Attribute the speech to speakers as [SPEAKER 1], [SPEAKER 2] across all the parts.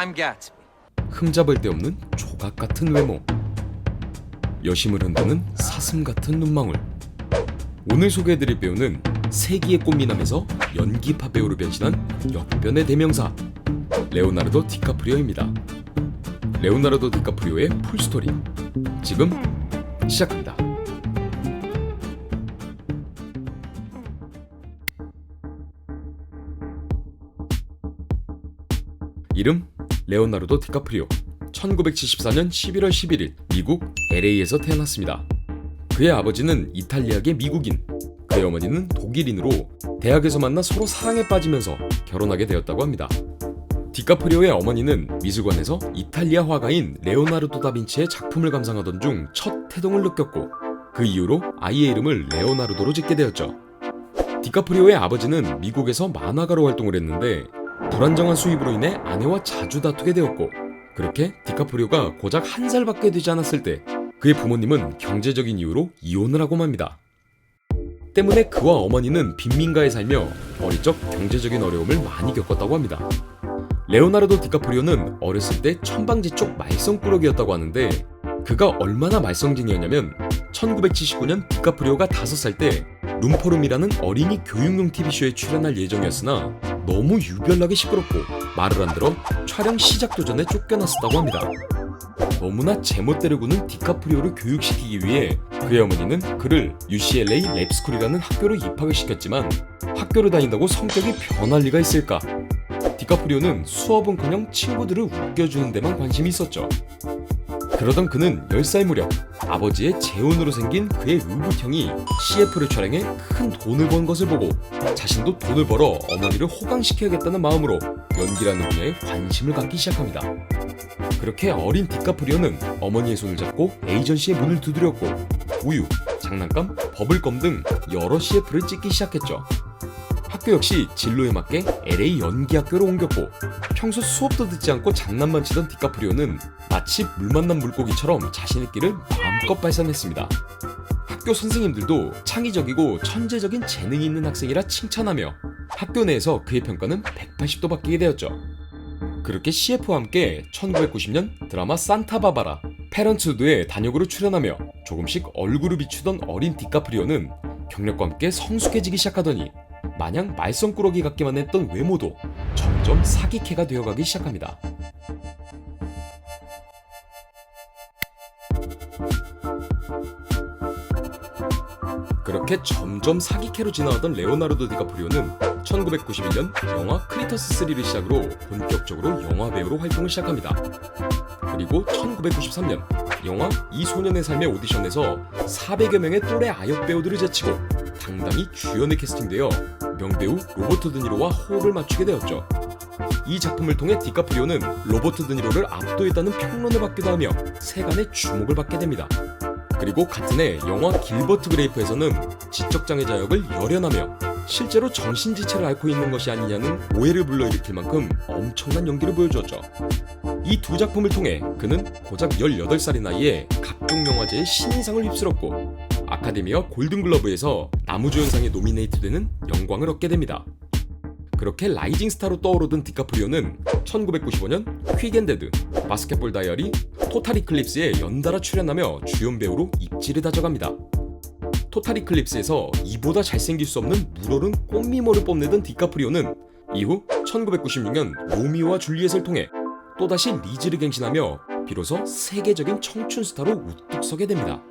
[SPEAKER 1] I'm Gatsby.
[SPEAKER 2] 흠잡을 데 없는 조각 같은 외모, 여심을 흔드는 사슴 같은 눈망울. 오늘 소개해드릴 배우는 세기의 꽃미남에서 연기파 배우로 변신한 역변의 대명사 레오나르도 디카프리오입니다. 레오나르도 디카프리오의 풀스토리 지금 시작합니다. 이름 레오나르도 디카프리오. 1974년 11월 11일 미국 LA에서 태어났습니다. 그의 아버지는 이탈리아계 미국인, 그의 어머니는 독일인으로 대학에서 만나 서로 사랑에 빠지면서 결혼하게 되었다고 합니다. 디카프리오의 어머니는 미술관에서 이탈리아 화가인 레오나르도 다빈치의 작품을 감상하던 중 첫 태동을 느꼈고 그 이후로 아이의 이름을 레오나르도로 짓게 되었죠. 디카프리오의 아버지는 미국에서 만화가로 활동을 했는데 불안정한 수입으로 인해 아내와 자주 다투게 되었고, 그렇게 디카프리오가 고작 1살밖에 되지 않았을 때 그의 부모님은 경제적인 이유로 이혼을 하고 맙니다. 때문에 그와 어머니는 빈민가에 살며 어릴 적 경제적인 어려움을 많이 겪었다고 합니다. 레오나르도 디카프리오는 어렸을 때 천방지축 말썽꾸러기였다고 하는데, 그가 얼마나 말썽쟁이였냐면 1979년 디카프리오가 5살 때 룸퍼룸이라는 어린이 교육용 TV쇼에 출연할 예정이었으나 너무 유별나게 시끄럽고 말을 안 들어 촬영 시작도 전에 쫓겨났었다고 합니다. 너무나 제멋대로 구는 디카프리오를 교육시키기 위해 그의 어머니는 그를 UCLA 랩스쿨이라는 학교로 입학을 시켰지만 학교를 다닌다고 성격이 변할 리가 있을까? 디카프리오는 수업은커녕 친구들을 웃겨주는 데만 관심이 있었죠. 그러던 그는 10살 무렵 아버지의 재혼으로 생긴 그의 의붓형이 CF를 촬영해 큰 돈을 번 것을 보고 자신도 돈을 벌어 어머니를 호강시켜야겠다는 마음으로 연기라는 분야에 관심을 갖기 시작합니다. 그렇게 어린 디카프리오는 어머니의 손을 잡고 에이전시의 문을 두드렸고 우유, 장난감, 버블껌 등 여러 CF를 찍기 시작했죠. 학교 역시 진로에 맞게 LA 연기학교로 옮겼고 평소 수업도 듣지 않고 장난만 치던 디카프리오는 마치 물 만난 물고기처럼 자신의 길을 마음껏 발산했습니다. 학교 선생님들도 창의적이고 천재적인 재능이 있는 학생이라 칭찬하며 학교 내에서 그의 평가는 180도 바뀌게 되었죠. 그렇게 CF와 함께 1990년 드라마 산타바바라, 페런츠우드에 단역으로 출연하며 조금씩 얼굴을 비추던 어린 디카프리오는 경력과 함께 성숙해지기 시작하더니 마냥 말썽꾸러기 같기만 했던 외모도 점점 사기캐가 되어가기 시작합니다. 그렇게 점점 사기캐로 진화하던 레오나르도 디카프리오는 1991년 영화 크리터스 3를 시작으로 본격적으로 영화배우로 활동을 시작합니다. 그리고 1993년 영화 이 소년의 삶의 오디션에서 400여 명의 또래 아역 배우들을 제치고 당당히 주연에 캐스팅되어 명배우 로버트 드니로와 호흡을 맞추게 되었죠. 이 작품을 통해 디카프리오는 로버트 드니로를 압도했다는 평론을 받기도 하며 세간의 주목을 받게 됩니다. 그리고 같은 해 영화 길버트 그레이프에서는 지적장애자 역을 열연하며 실제로 정신지체를 앓고 있는 것이 아니냐는 오해를 불러일으킬 만큼 엄청난 연기를 보여주었죠. 이 두 작품을 통해 그는 고작 18살의 나이에 각종 영화제의 신인상을 휩쓸었고 아카데미와 골든글러브에서 나무조연상에 노미네이트되는 영광을 얻게 됩니다. 그렇게 라이징 스타로 떠오르던 디카프리오는 1995년 퀵앤데드, 바스켓볼 다이어리, 토탈 이클립스에 연달아 출연하며 주연 배우로 입지를 다져갑니다. 토탈 이클립스에서 이보다 잘생길 수 없는 물오른 꽃미모를 뽐내던 디카프리오는 이후 1996년 로미오와 줄리엣을 통해 또다시 리즈를 갱신하며 비로소 세계적인 청춘 스타로 우뚝 서게 됩니다.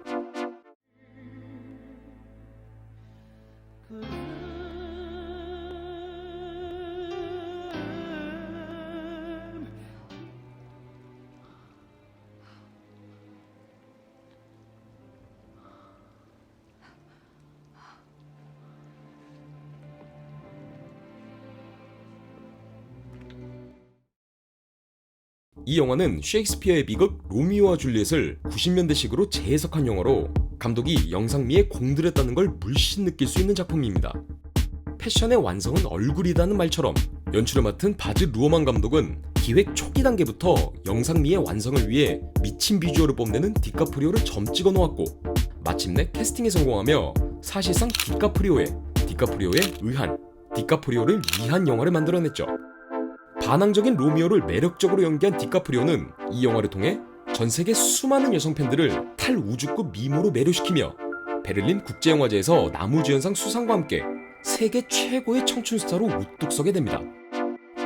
[SPEAKER 2] 이 영화는 셰익스피어의 비극 로미오와 줄리엣을 90년대식으로 재해석한 영화로 감독이 영상미에 공들였다는 걸 물씬 느낄 수 있는 작품입니다. 패션의 완성은 얼굴이라는 말처럼 연출을 맡은 바즈 루어만 감독은 기획 초기 단계부터 영상미의 완성을 위해 미친 비주얼을 뽐내는 디카프리오를 점 찍어 놓았고 마침내 캐스팅에 성공하며 사실상 디카프리오의 의한, 디카프리오를 위한 영화를 만들어냈죠. 반항적인 로미오를 매력적으로 연기한 디카프리오는 이 영화를 통해 전 세계 수많은 여성 팬들을 탈우주급 미모로 매료시키며 베를린 국제영화제에서 나무주연상 수상과 함께 세계 최고의 청춘 스타로 우뚝 서게 됩니다.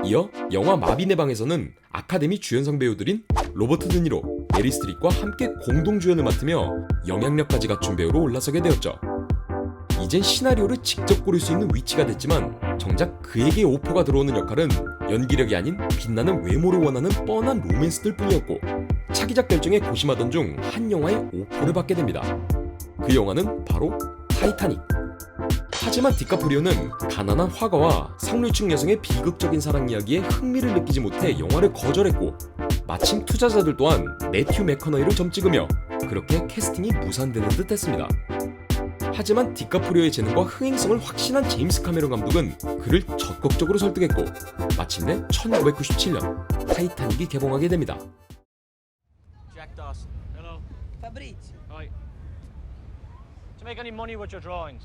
[SPEAKER 2] 이어 영화 마빈의 방에서는 아카데미 주연상 배우들인 로버트 드니로, 메리 스트립과 함께 공동 주연을 맡으며 영향력까지 갖춘 배우로 올라서게 되었죠. 이젠 시나리오를 직접 고를 수 있는 위치가 됐지만 정작 그에게 오퍼가 들어오는 역할은 연기력이 아닌 빛나는 외모를 원하는 뻔한 로맨스들 뿐이었고 차기작 결정에 고심하던 중 한 영화의 오퍼를 받게 됩니다. 그 영화는 바로 타이타닉. 하지만 디카프리오는 가난한 화가와 상류층 여성의 비극적인 사랑 이야기에 흥미를 느끼지 못해 영화를 거절했고 마침 투자자들 또한 매튜 맥커너이를 점찍으며 그렇게 캐스팅이 무산되는 듯 했습니다. 하지만 디카프리오의 재능과 흥행성을 확신한 제임스 카메론 감독은 그를 적극적으로 설득했고 마침내 1997년 타이타닉이 개봉하게 됩니다.
[SPEAKER 1] Jack Dawson. Hello.
[SPEAKER 3] Fabrizio.
[SPEAKER 1] Hi. To make any money with your drawings?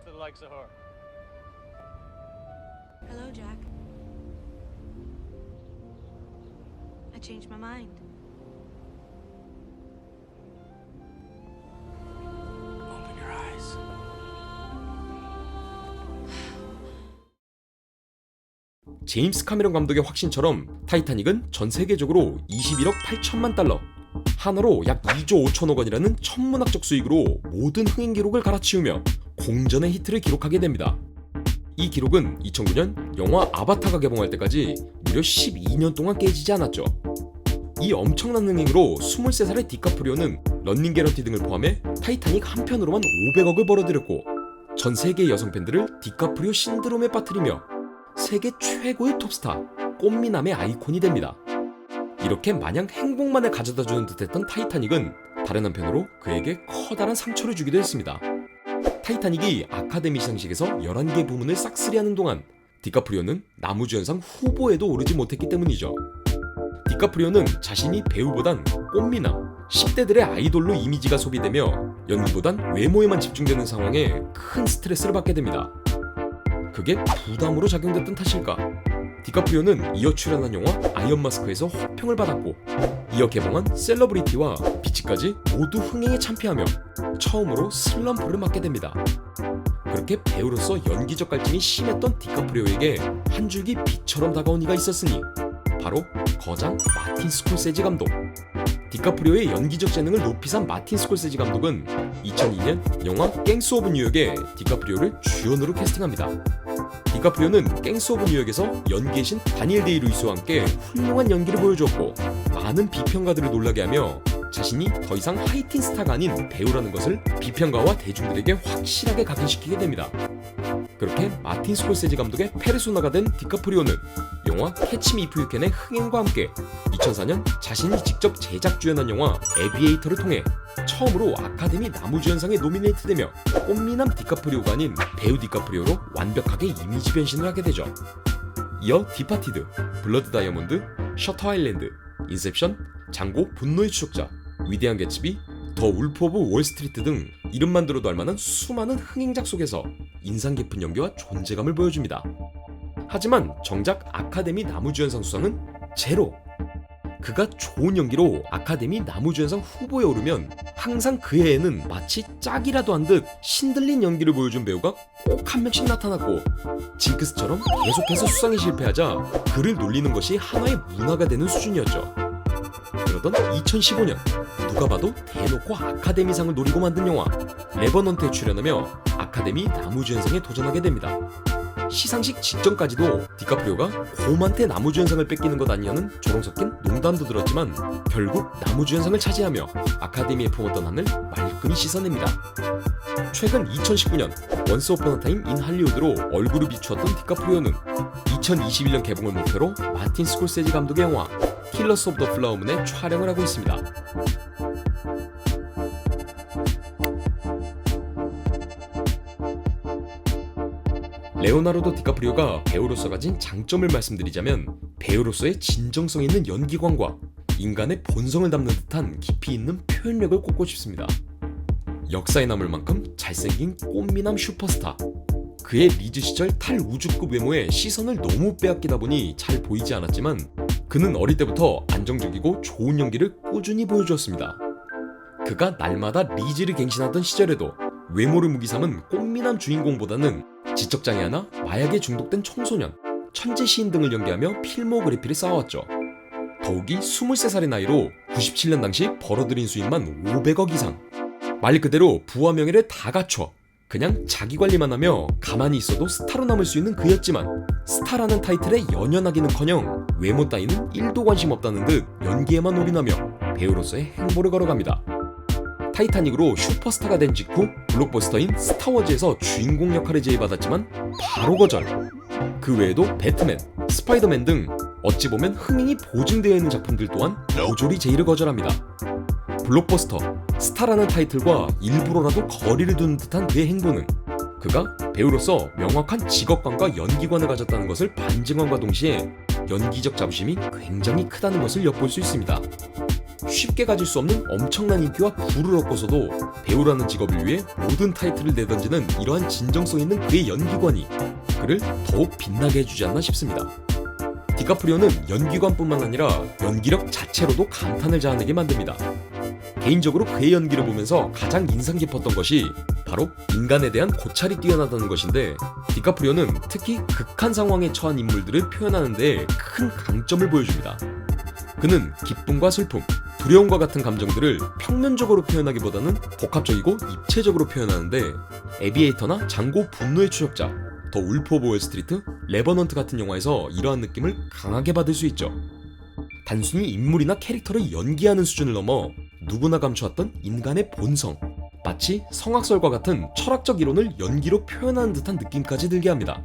[SPEAKER 1] To the likes of her.
[SPEAKER 4] Hello, Jack. I changed my mind.
[SPEAKER 1] Open your eyes.
[SPEAKER 2] 제임스 카메론 감독의 확신처럼 타이타닉은 전 세계적으로 21억 8천만 달러, 한화로 약 2조 5천억 원이라는 천문학적 수익으로 모든 흥행 기록을 갈아치우며 공전의 히트를 기록하게 됩니다. 이 기록은 2009년 영화 아바타가 개봉할 때까지 무려 12년 동안 깨지지 않았죠. 이 엄청난 흥행으로 23살의 디카프리오는 런닝 개런티 등을 포함해 타이타닉 한 편으로만 500억을 벌어들였고 전 세계 여성 팬들을 디카프리오 신드롬에 빠뜨리며 세계 최고의 톱스타, 꽃미남의 아이콘이 됩니다. 이렇게 마냥 행복만을 가져다주는 듯했던 타이타닉은 다른 한편으로 그에게 커다란 상처를 주기도 했습니다. 타이타닉이 아카데미 시상식에서 11개 부문을 싹쓸이하는 동안 디카프리오는 나무주연상 후보에도 오르지 못했기 때문이죠. 디카프리오는 자신이 배우보단 꽃미남, 10대들의 아이돌로 이미지가 소비되며 연기보단 외모에만 집중되는 상황에 큰 스트레스를 받게 됩니다. 그게 부담으로 작용됐던 탓일까? 디카프리오는 이어 출연한 영화 아이언 마스크에서 호평을 받았고 이어 개봉한 셀러브리티와 비치까지 모두 흥행에 참패하며 처음으로 슬럼프를 맞게 됩니다. 그렇게 배우로서 연기적 갈증이 심했던 디카프리오에게 한 줄기 빛처럼 다가온 이가 있었으니 바로 거장 마틴 스콜세지 감독. 디카프리오의 연기적 재능을 높이 산 마틴 스콜세지 감독은 2002년 영화 갱스 오브 뉴욕에 디카프리오를 주연으로 캐스팅합니다. 디카프리오는 갱스 오브 뉴욕에서 연기의 신 다니엘 데이 루이스와 함께 훌륭한 연기를 보여주었고 많은 비평가들을 놀라게 하며 자신이 더 이상 하이틴 스타가 아닌 배우라는 것을 비평가와 대중들에게 확실하게 각인시키게 됩니다. 그렇게 마틴 스콜세지 감독의 페르소나가 된 디카프리오는 영화 캐치 미 이프 유 캔의 흥행과 함께 2004년 자신이 직접 제작 주연한 영화 에비에이터를 통해 처음으로 아카데미 나무주연상에 노미네이트되며 꽃미남 디카프리오가 아닌 배우 디카프리오로 완벽하게 이미지 변신을 하게 되죠. 이어 디파티드, 블러드 다이아몬드, 셔터 아일랜드, 인셉션, 장고 분노의 추적자, 위대한 개츠비, 더 울프 오브 월스트리트 등 이름만 들어도 알만한 수많은 흥행작 속에서 인상 깊은 연기와 존재감을 보여줍니다. 하지만 정작 아카데미 나무주연상 수상은 제로. 그가 좋은 연기로 아카데미 나무주연상 후보에 오르면 항상 그 해에는 마치 짝이라도 한 듯 신들린 연기를 보여준 배우가 꼭 한 명씩 나타났고 징크스처럼 계속해서 수상에 실패하자 그를 놀리는 것이 하나의 문화가 되는 수준이었죠. 그러던 2015년 누가 봐도 대놓고 아카데미상을 노리고 만든 영화 레버넌트에 출연하며 아카데미 나무주연상에 도전하게 됩니다. 시상식 직전까지도 디카프리오가 곰한테 나무주연상을 뺏기는 것 아니냐는 조롱 섞인 농담도 들었지만 결국 나무주연상을 차지하며 아카데미에 품었던 한을 말끔히 씻어냅니다. 최근 2019년 원스 어폰 어 타임 인 할리우드로 얼굴을 비추었던 디카프리오는 2021년 개봉을 목표로 마틴 스콜세지 감독의 영화 킬러스 오브 더 플라워 문에 촬영을 하고 있습니다. 레오나르도 디카프리오가 배우로서 가진 장점을 말씀드리자면 배우로서의 진정성 있는 연기관과 인간의 본성을 담는 듯한 깊이 있는 표현력을 꼽고 싶습니다. 역사에 남을 만큼 잘생긴 꽃미남 슈퍼스타. 그의 리즈 시절 탈우주급 외모에 시선을 너무 빼앗기다 보니 잘 보이지 않았지만 그는 어릴 때부터 안정적이고 좋은 연기를 꾸준히 보여주었습니다. 그가 날마다 리즈를 갱신하던 시절에도 외모를 무기 삼은 꽃미남 주인공보다는 지적장애 하나, 마약에 중독된 청소년, 천재 시인 등을 연기하며 필모그래피를 쌓아왔죠. 더욱이 23살의 나이로 97년 당시 벌어들인 수입만 500억 이상. 말 그대로 부와 명예를 다 갖춰 그냥 자기 관리만 하며 가만히 있어도 스타로 남을 수 있는 그였지만 스타라는 타이틀에 연연하기는커녕 외모 따위는 1도 관심 없다는 듯 연기에만 올인하며 배우로서의 행보를 걸어갑니다. 타이타닉으로 슈퍼스타가 된 직후 블록버스터인 스타워즈에서 주인공 역할을 제의받았지만 바로 거절. 그 외에도 배트맨, 스파이더맨 등 어찌 보면 흥행이 보증되어 있는 작품들 또한 모조리 제의를 거절합니다. 블록버스터, 스타라는 타이틀과 일부러라도 거리를 두는 듯한 그의 행보는 그가 배우로서 명확한 직업관과 연기관을 가졌다는 것을 반증함과 동시에 연기적 자부심이 굉장히 크다는 것을 엿볼 수 있습니다. 쉽게 가질 수 없는 엄청난 인기와 부를 얻고서도 배우라는 직업을 위해 모든 타이틀을 내던지는 이러한 진정성 있는 그의 연기관이 그를 더욱 빛나게 해주지 않나 싶습니다. 디카프리오는 연기관뿐만 아니라 연기력 자체로도 감탄을 자아내게 만듭니다. 개인적으로 그의 연기를 보면서 가장 인상 깊었던 것이 바로 인간에 대한 고찰이 뛰어나다는 것인데, 디카프리오는 특히 극한 상황에 처한 인물들을 표현하는 데 큰 강점을 보여줍니다. 그는 기쁨과 슬픔, 두려움과 같은 감정들을 평면적으로 표현하기보다는 복합적이고 입체적으로 표현하는데, 에비에이터나 장고 분노의 추적자, 더 울프 오브 월스트리트, 레버넌트 같은 영화에서 이러한 느낌을 강하게 받을 수 있죠. 단순히 인물이나 캐릭터를 연기하는 수준을 넘어 누구나 감춰왔던 인간의 본성, 마치 성악설과 같은 철학적 이론을 연기로 표현하는 듯한 느낌까지 들게 합니다.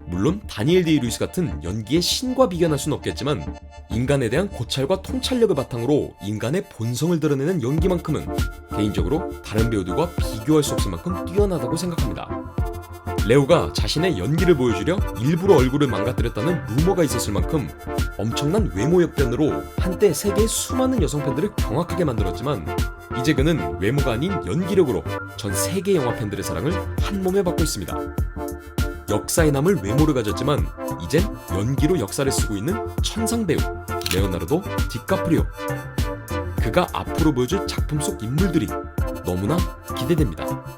[SPEAKER 2] 물론 다니엘 데이 루이스 같은 연기의 신과 비견할 수는 없겠지만 인간에 대한 고찰과 통찰력을 바탕으로 인간의 본성을 드러내는 연기만큼은 개인적으로 다른 배우들과 비교할 수 없을 만큼 뛰어나다고 생각합니다. 레오가 자신의 연기를 보여주려 일부러 얼굴을 망가뜨렸다는 루머가 있었을 만큼 엄청난 외모 역변으로 한때 세계의 수많은 여성 팬들을 경악하게 만들었지만, 이제 그는 외모가 아닌 연기력으로 전 세계 영화 팬들의 사랑을 한몸에 받고 있습니다. 역사에 남을 외모를 가졌지만 이젠 연기로 역사를 쓰고 있는 천상 배우 레오나르도 디카프리오. 그가 앞으로 보여줄 작품 속 인물들이 너무나 기대됩니다.